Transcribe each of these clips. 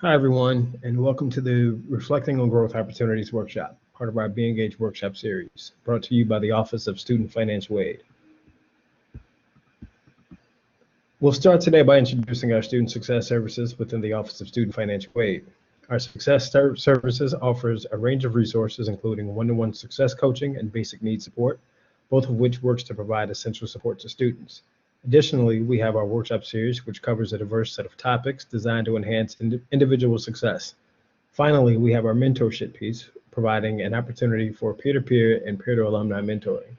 Hi, everyone, and welcome to the Reflecting on Growth Opportunities workshop, part of our Be Engaged workshop series, brought to you by the Office of Student Financial Aid. We'll start today by introducing our Student Success Services within the Office of Student Financial Aid. Our Success Services offers a range of resources, including one-to-one success coaching and basic needs support, both of which works to provide essential support to students. Additionally, we have our workshop series, which covers a diverse set of topics designed to enhance individual success. Finally, we have our mentorship piece, providing an opportunity for peer-to-peer and peer-to-alumni mentoring.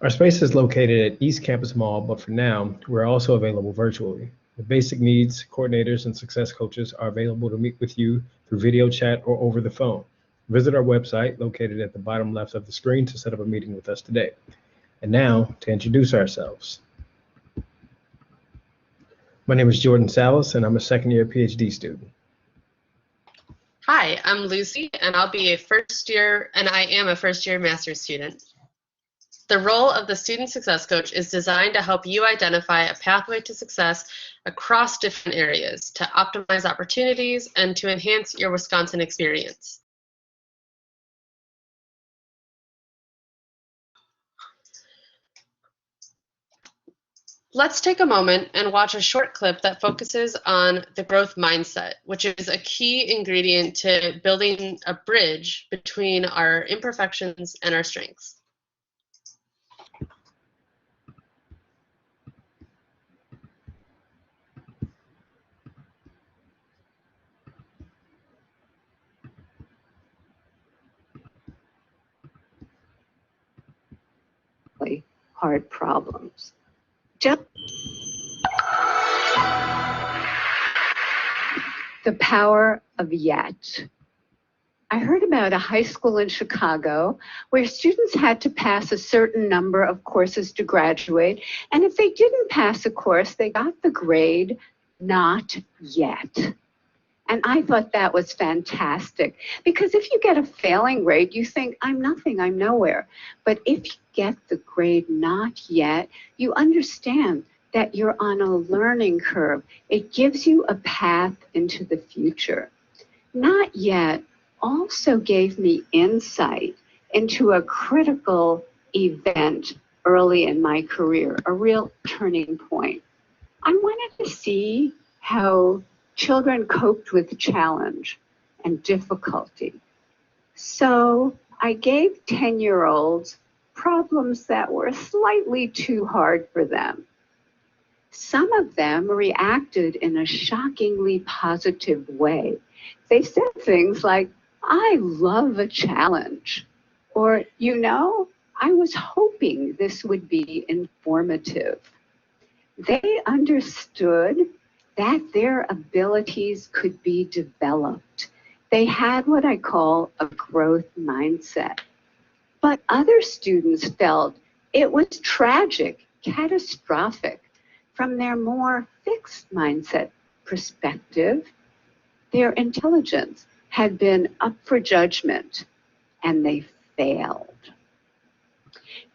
Our space is located at East Campus Mall, but for now, we're also available virtually. The basic needs coordinators and success coaches are available to meet with you through video chat or over the phone. Visit our website located at the bottom left of the screen to set up a meeting with us today. And now, to introduce ourselves. My name is Jordan Salas, and I'm a second-year PhD student. Hi, I'm Lucy, and I am a first-year master's student. The role of the Student Success Coach is designed to help you identify a pathway to success across different areas, to optimize opportunities, and to enhance your Wisconsin experience. Let's take a moment and watch a short clip that focuses on the growth mindset, which is a key ingredient to building a bridge between our imperfections and our strengths. Hard problems. Just the power of yet. I heard about a high school in Chicago where students had to pass a certain number of courses to graduate, and if they didn't pass a course, they got the grade not yet. And I thought that was fantastic, because if you get a failing grade, you think, I'm nothing, I'm nowhere. But if you get the grade not yet, you understand that you're on a learning curve. It gives you a path into the future. Not yet also gave me insight into a critical event early in my career, a real turning point. I wanted to see how children coped with challenge and difficulty. So I gave 10-year-olds problems that were slightly too hard for them. Some of them reacted in a shockingly positive way. They said things like, I love a challenge, or, I was hoping this would be informative. They understood that their abilities could be developed. They had what I call a growth mindset. But other students felt it was tragic, catastrophic. From their more fixed mindset perspective, their intelligence had been up for judgment, and they failed.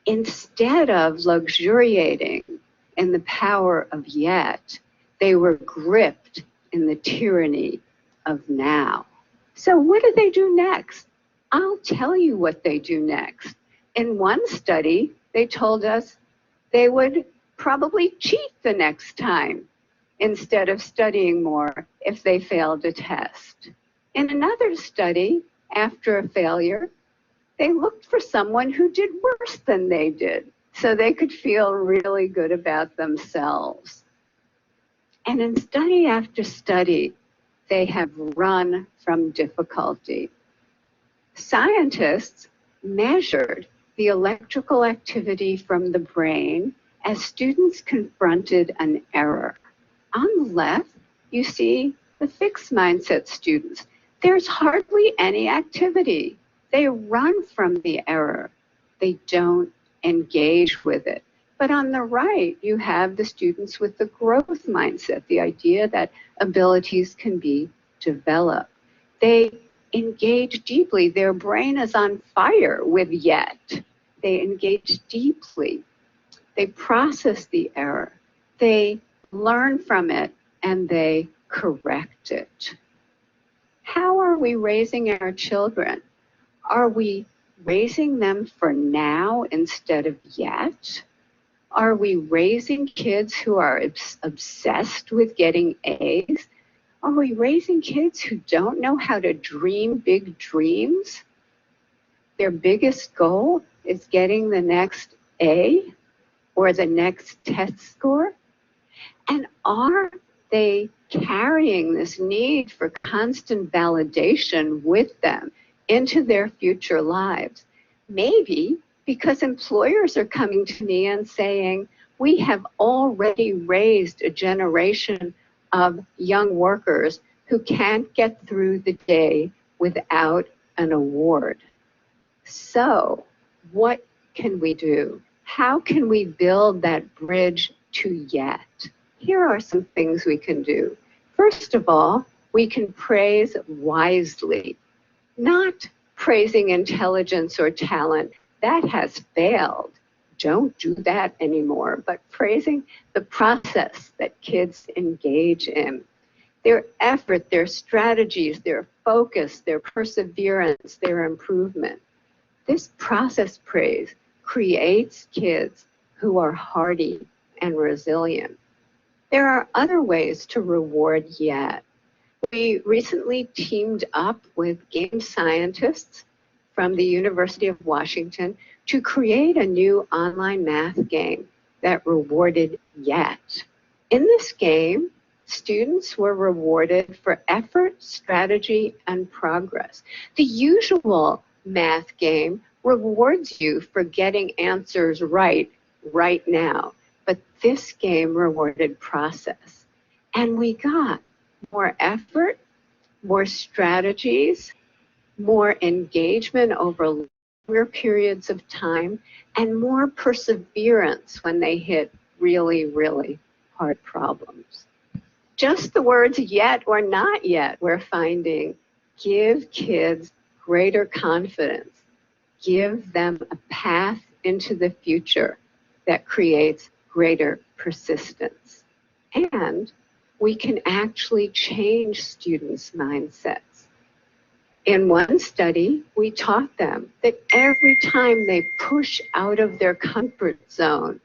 Instead of luxuriating in the power of yet, they were gripped in the tyranny of now. So what do they do next? I'll tell you what they do next. In one study, they told us they would probably cheat the next time instead of studying more if they failed a test. In another study, after a failure, they looked for someone who did worse than they did so they could feel really good about themselves. And in study after study, they have run from difficulty. Scientists measured the electrical activity from the brain as students confronted an error. On the left, you see the fixed mindset students. There's hardly any activity. They run from the error. They don't engage with it. But on the right, you have the students with the growth mindset, the idea that abilities can be developed. They engage deeply. Their brain is on fire with yet. They engage deeply. They process the error. They learn from it, and they correct it. How are we raising our children? Are we raising them for now instead of yet? Are we raising kids who are obsessed with getting A's? Are we raising kids who don't know how to dream big dreams? Their biggest goal is getting the next A or the next test score? And are they carrying this need for constant validation with them into their future lives? Maybe because employers are coming to me and saying, we have already raised a generation of young workers who can't get through the day without an award. So what can we do? How can we build that bridge to yet? Here are some things we can do. First of all, we can praise wisely, not praising intelligence or talent. That has failed. Don't do that anymore, but praising the process that kids engage in, their effort, their strategies, their focus, their perseverance, their improvement. This process praise creates kids who are hardy and resilient. There are other ways to reward yet. We recently teamed up with game scientists from the University of Washington to create a new online math game that rewarded yet. In this game, students were rewarded for effort, strategy, and progress. The usual math game rewards you for getting answers right now, but this game rewarded process. And we got more effort, more strategies, more engagement over longer periods of time, and more perseverance when they hit really, really hard problems. Just the words yet or not yet, we're finding, give kids greater confidence, give them a path into the future that creates greater persistence. And we can actually change students' mindsets. In one study, we taught them that every time they push out of their comfort zone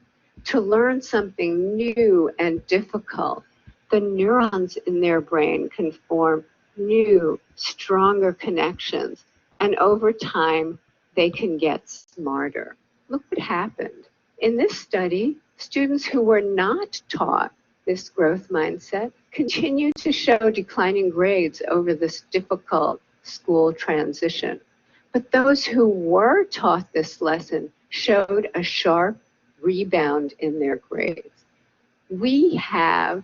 to learn something new and difficult, the neurons in their brain can form new, stronger connections, and over time, they can get smarter. Look what happened. In this study, students who were not taught this growth mindset continued to show declining grades over this difficult school transition. But those who were taught this lesson showed a sharp rebound in their grades. We have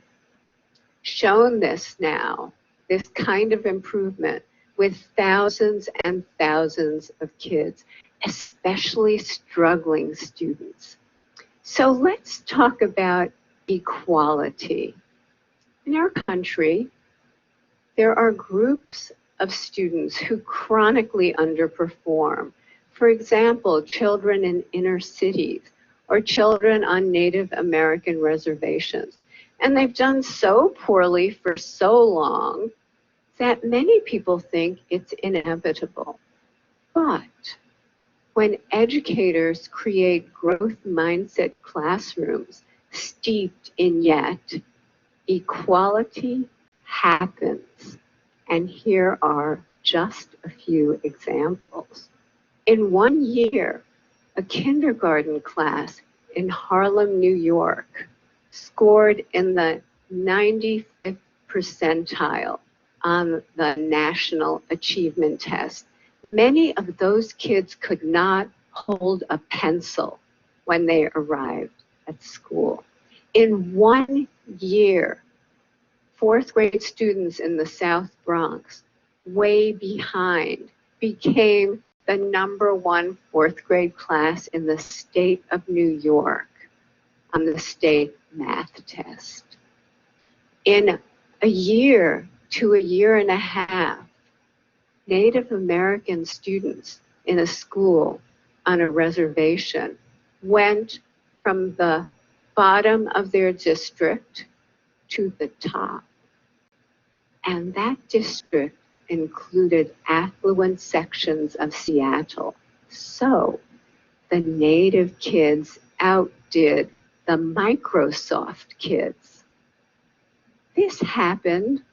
shown this now, this kind of improvement, with thousands and thousands of kids, especially struggling students. So let's talk about equality. In our country, there are groups of students who chronically underperform. For example, children in inner cities or children on Native American reservations. And they've done so poorly for so long that many people think it's inevitable. But when educators create growth mindset classrooms steeped in yet, equality happens. And here are just a few examples. In 1 year, a kindergarten class in Harlem, New York, scored in the 95th percentile on the National Achievement Test. Many of those kids could not hold a pencil when they arrived at school. In 1 year, fourth grade students in the South Bronx, way behind, became the #1 fourth grade class in the state of New York on the state math test. In a year to a year and a half, Native American students in a school on a reservation went from the bottom of their district to the top. And that district included affluent sections of Seattle. So the native kids outdid the Microsoft kids. This happened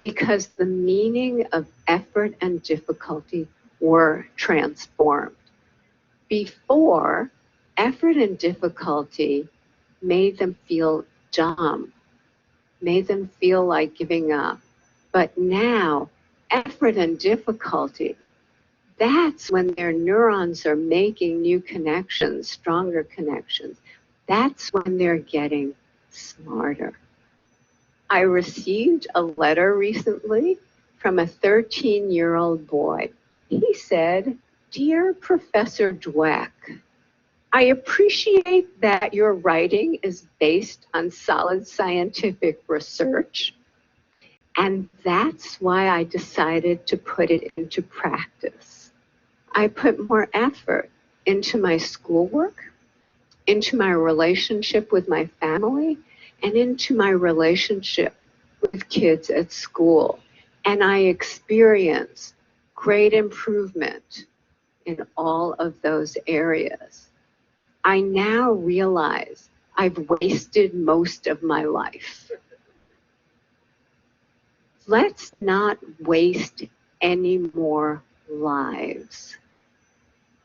because the meaning of effort and difficulty were transformed. Before, effort and difficulty made them feel dumb, made them feel like giving up. But now, effort and difficulty, that's when their neurons are making new connections, stronger connections. That's when they're getting smarter. I received a letter recently from a 13-year-old boy. He said, "Dear Professor Dweck, I appreciate that your writing is based on solid scientific research, and that's why I decided to put it into practice. I put more effort into my schoolwork, into my relationship with my family, and into my relationship with kids at school. And I experience great improvement in all of those areas. I now realize I've wasted most of my life. Let's not waste any more lives,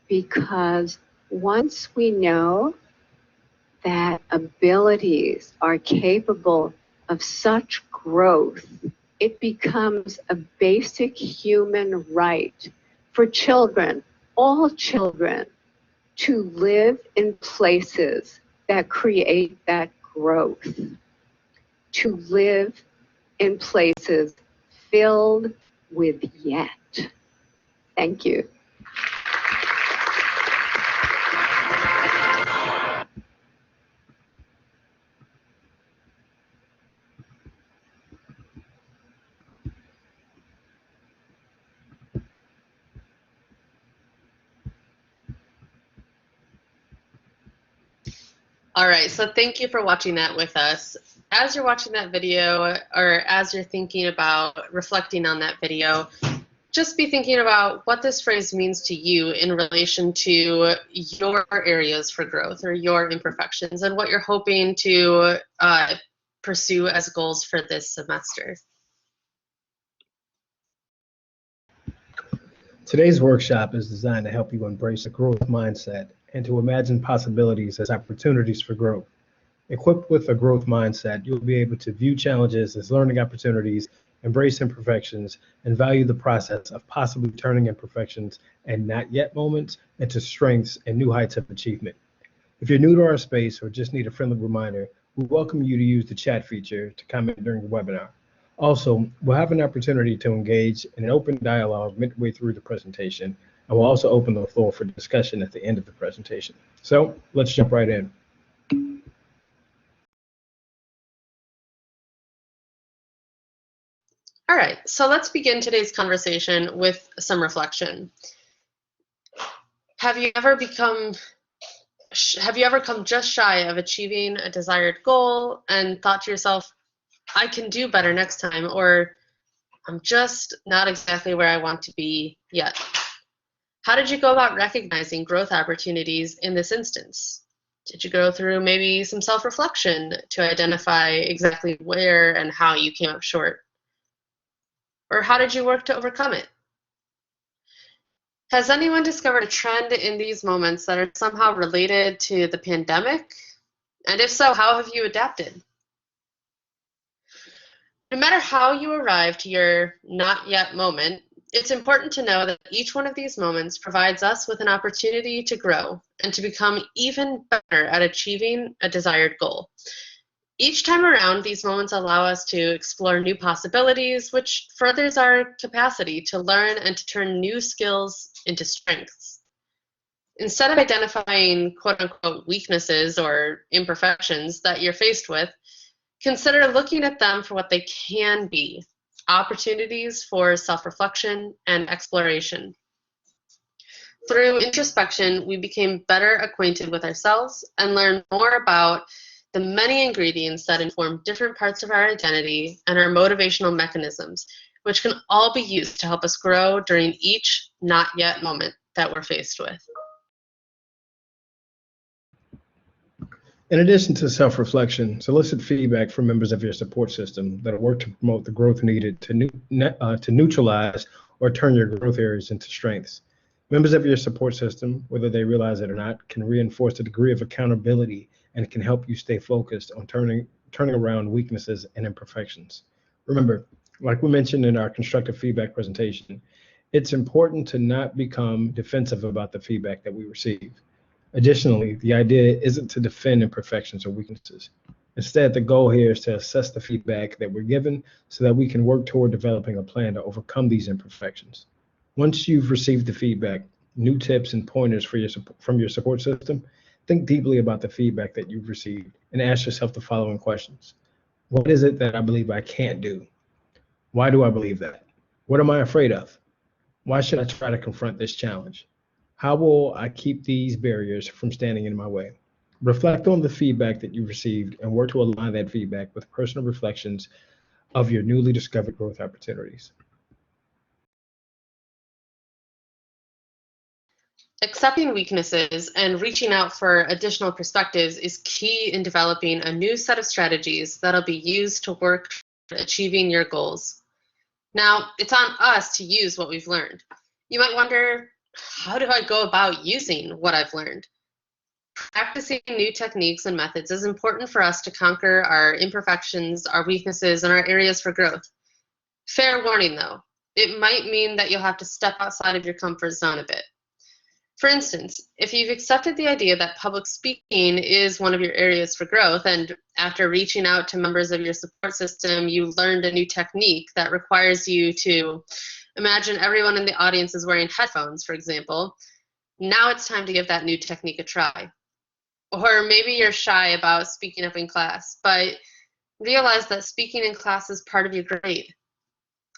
because once we know that abilities are capable of such growth, it becomes a basic human right for children, all children, to live in places that create that growth, to live in places filled with yet. Thank you. All right, so thank you for watching that with us. As you're watching that video, or as you're thinking about reflecting on that video, just be thinking about what this phrase means to you in relation to your areas for growth or your imperfections and what you're hoping to pursue as goals for this semester. Today's workshop is designed to help you embrace a growth mindset and to imagine possibilities as opportunities for growth. Equipped with a growth mindset, you'll be able to view challenges as learning opportunities, embrace imperfections, and value the process of possibly turning imperfections and not yet moments into strengths and new heights of achievement. If you're new to our space or just need a friendly reminder, we welcome you to use the chat feature to comment during the webinar. Also, we'll have an opportunity to engage in an open dialogue midway through the presentation, and we'll also open the floor for discussion at the end of the presentation. So let's jump right in. All right, so let's begin today's conversation with some reflection. Have you ever come just shy of achieving a desired goal and thought to yourself, I can do better next time, or I'm just not exactly where I want to be yet? How did you go about recognizing growth opportunities in this instance? Did you go through maybe some self-reflection to identify exactly where and how you came up short? Or how did you work to overcome it? Has anyone discovered a trend in these moments that are somehow related to the pandemic? And if so, how have you adapted? No matter how you arrive to your not yet moment, it's important to know that each one of these moments provides us with an opportunity to grow and to become even better at achieving a desired goal. Each time around, these moments allow us to explore new possibilities, which furthers our capacity to learn and to turn new skills into strengths. Instead of identifying quote-unquote weaknesses or imperfections that you're faced with, consider looking at them for what they can be, opportunities for self-reflection and exploration. Through introspection, we became better acquainted with ourselves and learned more about the many ingredients that inform different parts of our identity and our motivational mechanisms, which can all be used to help us grow during each not yet moment that we're faced with. In addition to self-reflection, solicit feedback from members of your support system that will work to promote the growth needed to neutralize or turn your growth areas into strengths. Members of your support system, whether they realize it or not, can reinforce a degree of accountability and can help you stay focused on turning around weaknesses and imperfections. Remember, like we mentioned in our constructive feedback presentation, it's important to not become defensive about the feedback that we receive. Additionally, the idea isn't to defend imperfections or weaknesses. Instead, the goal here is to assess the feedback that we're given so that we can work toward developing a plan to overcome these imperfections. Once you've received the feedback, new tips and pointers from your support system, think deeply about the feedback that you've received and ask yourself the following questions. What is it that I believe I can't do? Why do I believe that? What am I afraid of? Why should I try to confront this challenge? How will I keep these barriers from standing in my way? Reflect on the feedback that you received and work to align that feedback with personal reflections of your newly discovered growth opportunities. Accepting weaknesses and reaching out for additional perspectives is key in developing a new set of strategies that'll be used to work toward achieving your goals. Now, it's on us to use what we've learned. You might wonder, how do I go about using what I've learned? Practicing new techniques and methods is important for us to conquer our imperfections, our weaknesses, and our areas for growth. Fair warning though, it might mean that you'll have to step outside of your comfort zone a bit. For instance, if you've accepted the idea that public speaking is one of your areas for growth, and after reaching out to members of your support system, you learned a new technique that requires you to imagine everyone in the audience is wearing headphones, for example, now it's time to give that new technique a try. Or maybe you're shy about speaking up in class, but realize that speaking in class is part of your grade.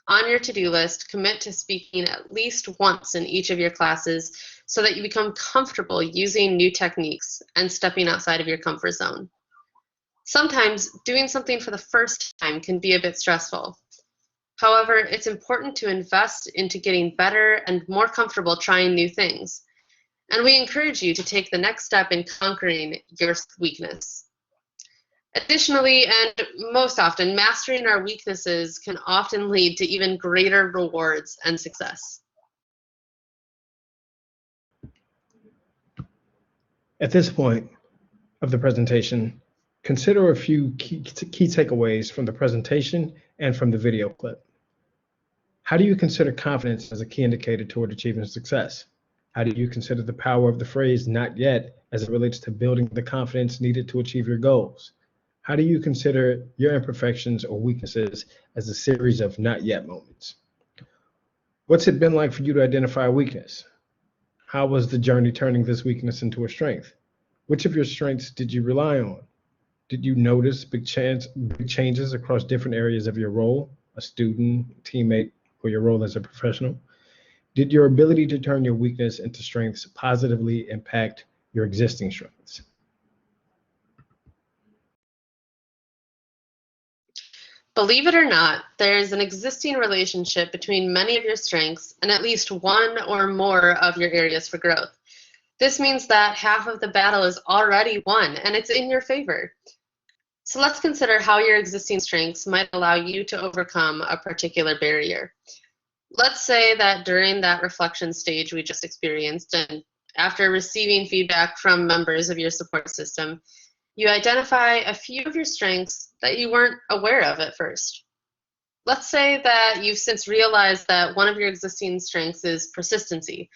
On your to-do list, commit to speaking at least once in each of your classes so that you become comfortable using new techniques and stepping outside of your comfort zone. Sometimes doing something for the first time can be a bit stressful. However, it's important to invest into getting better and more comfortable trying new things. And we encourage you to take the next step in conquering your weakness. Additionally, and most often, mastering our weaknesses can often lead to even greater rewards and success. At this point of the presentation, consider a few key takeaways from the presentation and from the video clip. How do you consider confidence as a key indicator toward achieving success? How do you consider the power of the phrase "not yet" as it relates to building the confidence needed to achieve your goals? How do you consider your imperfections or weaknesses as a series of not yet moments? What's it been like for you to identify a weakness? How was the journey turning this weakness into a strength? Which of your strengths did you rely on? Did you notice big changes across different areas of your role, a student, teammate, or your role as a professional? Did your ability to turn your weakness into strengths positively impact your existing strengths? Believe it or not, there is an existing relationship between many of your strengths and at least one or more of your areas for growth. This means that half of the battle is already won and it's in your favor. So let's consider how your existing strengths might allow you to overcome a particular barrier. Let's say that during that reflection stage we just experienced, and after receiving feedback from members of your support system, you identify a few of your strengths that you weren't aware of at first. Let's say that you've since realized that one of your existing strengths is persistency,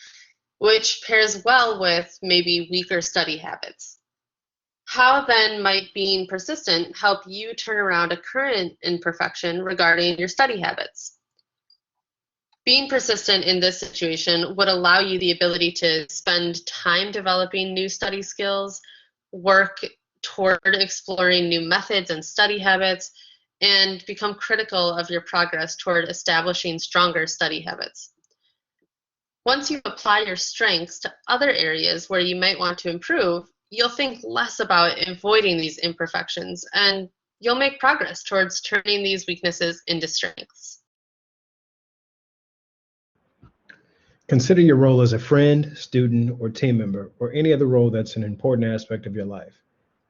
which pairs well with maybe weaker study habits. How then might being persistent help you turn around a current imperfection regarding your study habits? Being persistent in this situation would allow you the ability to spend time developing new study skills, work toward exploring new methods and study habits, and become critical of your progress toward establishing stronger study habits. Once you apply your strengths to other areas where you might want to improve, you'll think less about avoiding these imperfections, and you'll make progress towards turning these weaknesses into strengths. Consider your role as a friend, student, or team member, or any other role that's an important aspect of your life.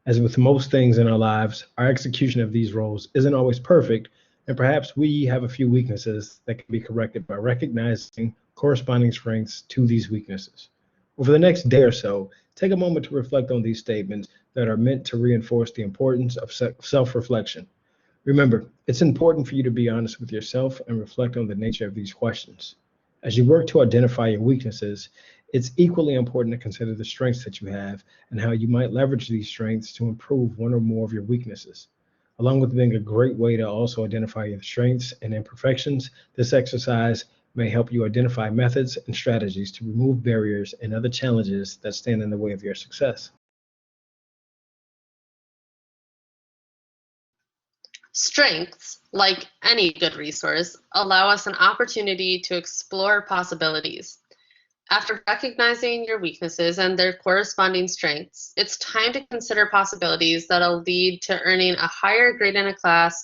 As with most things in our lives, our execution of these roles isn't always perfect, and perhaps we have a few weaknesses that can be corrected by recognizing corresponding strengths to these weaknesses. Over the next day or so, take a moment to reflect on these statements that are meant to reinforce the importance of self-reflection. Remember, it's important for you to be honest with yourself and reflect on the nature of these questions. As you work to identify your weaknesses, it's equally important to consider the strengths that you have and how you might leverage these strengths to improve one or more of your weaknesses. Along with being a great way to also identify your strengths and imperfections, this exercise may help you identify methods and strategies to remove barriers and other challenges that stand in the way of your success. Strengths, like any good resource, allow us an opportunity to explore possibilities. After recognizing your weaknesses and their corresponding strengths, it's time to consider possibilities that'll lead to earning a higher grade in a class,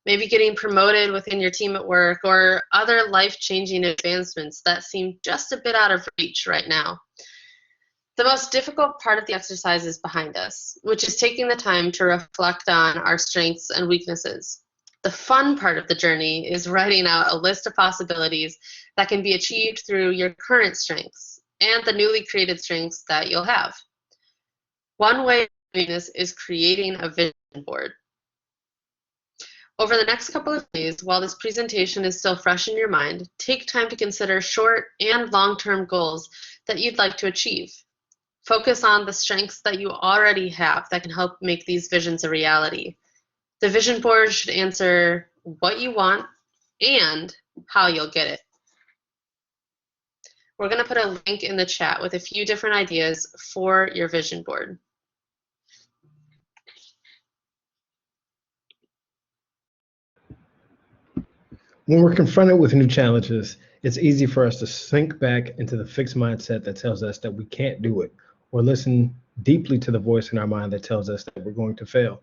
maybe getting promoted within your team at work, or other life-changing advancements that seem just a bit out of reach right now. The most difficult part of the exercise is behind us, which is taking the time to reflect on our strengths and weaknesses. The fun part of the journey is writing out a list of possibilities that can be achieved through your current strengths and the newly created strengths that you'll have. One way of doing this is creating a vision board. Over the next couple of days, while this presentation is still fresh in your mind, take time to consider short and long-term goals that you'd like to achieve. Focus on the strengths that you already have that can help make these visions a reality. The vision board should answer what you want and how you'll get it. We're going to put a link in the chat with a few different ideas for your vision board. When we're confronted with new challenges, it's easy for us to sink back into the fixed mindset that tells us that we can't do it, or listen deeply to the voice in our mind that tells us that we're going to fail.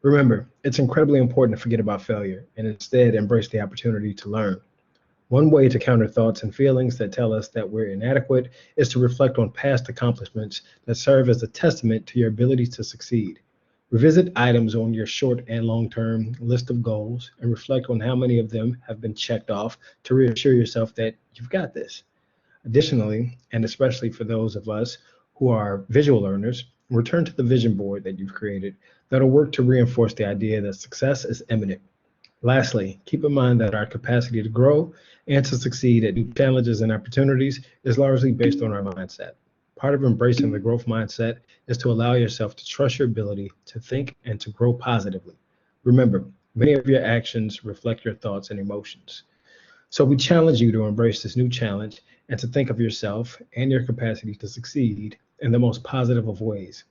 Remember, it's incredibly important to forget about failure and instead embrace the opportunity to learn. One way to counter thoughts and feelings that tell us that we're inadequate is to reflect on past accomplishments that serve as a testament to your ability to succeed. Revisit items on your short and long-term list of goals and reflect on how many of them have been checked off to reassure yourself that you've got this. Additionally, and especially for those of us who are visual learners, return to the vision board that you've created that'll work to reinforce the idea that success is imminent. Lastly, keep in mind that our capacity to grow and to succeed at new challenges and opportunities is largely based on our mindset. Part of embracing the growth mindset is to allow yourself to trust your ability to think and to grow positively. Remember, many of your actions reflect your thoughts and emotions. So we challenge you to embrace this new challenge and to think of yourself and your capacity to succeed in the most positive of ways.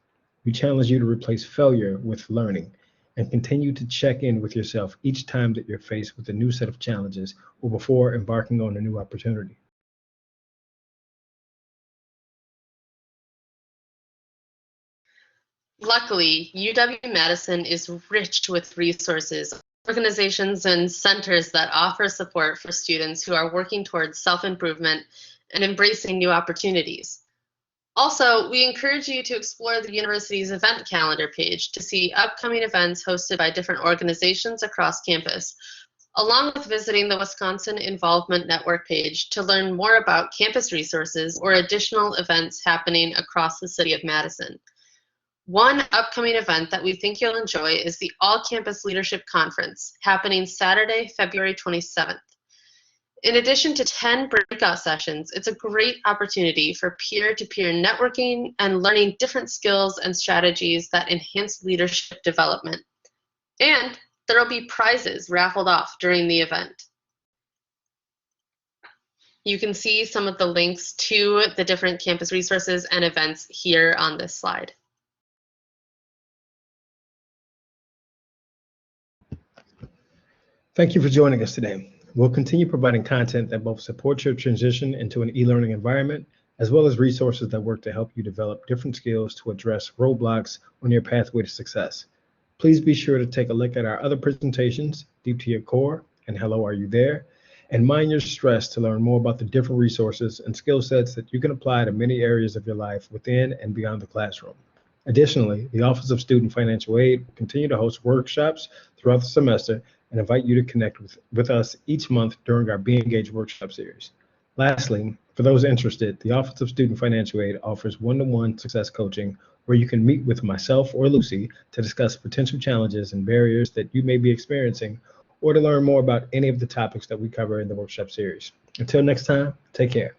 We challenge you to replace failure with learning and continue to check in with yourself each time that you're faced with a new set of challenges or before embarking on a new opportunity. Luckily, UW-Madison is rich with resources, organizations, and centers that offer support for students who are working towards self-improvement and embracing new opportunities. Also, we encourage you to explore the university's event calendar page to see upcoming events hosted by different organizations across campus, along with visiting the Wisconsin Involvement Network page to learn more about campus resources or additional events happening across the city of Madison. One upcoming event that we think you'll enjoy is the All-Campus Leadership Conference, happening Saturday, February 27th. In addition to 10 breakout sessions, it's a great opportunity for peer-to-peer networking and learning different skills and strategies that enhance leadership development. And there will be prizes raffled off during the event. You can see some of the links to the different campus resources and events here on this slide. Thank you for joining us today. We'll continue providing content that both supports your transition into an e-learning environment as well as resources that work to help you develop different skills to address roadblocks on your pathway to success. Please be sure to take a look at our other presentations, Deep to Your Core and Hello, Are You There? And Mind Your Stress to learn more about the different resources and skill sets that you can apply to many areas of your life within and beyond the classroom. Additionally, the Office of Student Financial Aid will continue to host workshops throughout the semester and invite you to connect with us each month during our Be Engaged workshop series. Lastly, for those interested, the Office of Student Financial Aid offers one-to-one success coaching where you can meet with myself or Lucy to discuss potential challenges and barriers that you may be experiencing or to learn more about any of the topics that we cover in the workshop series. Until next time, take care.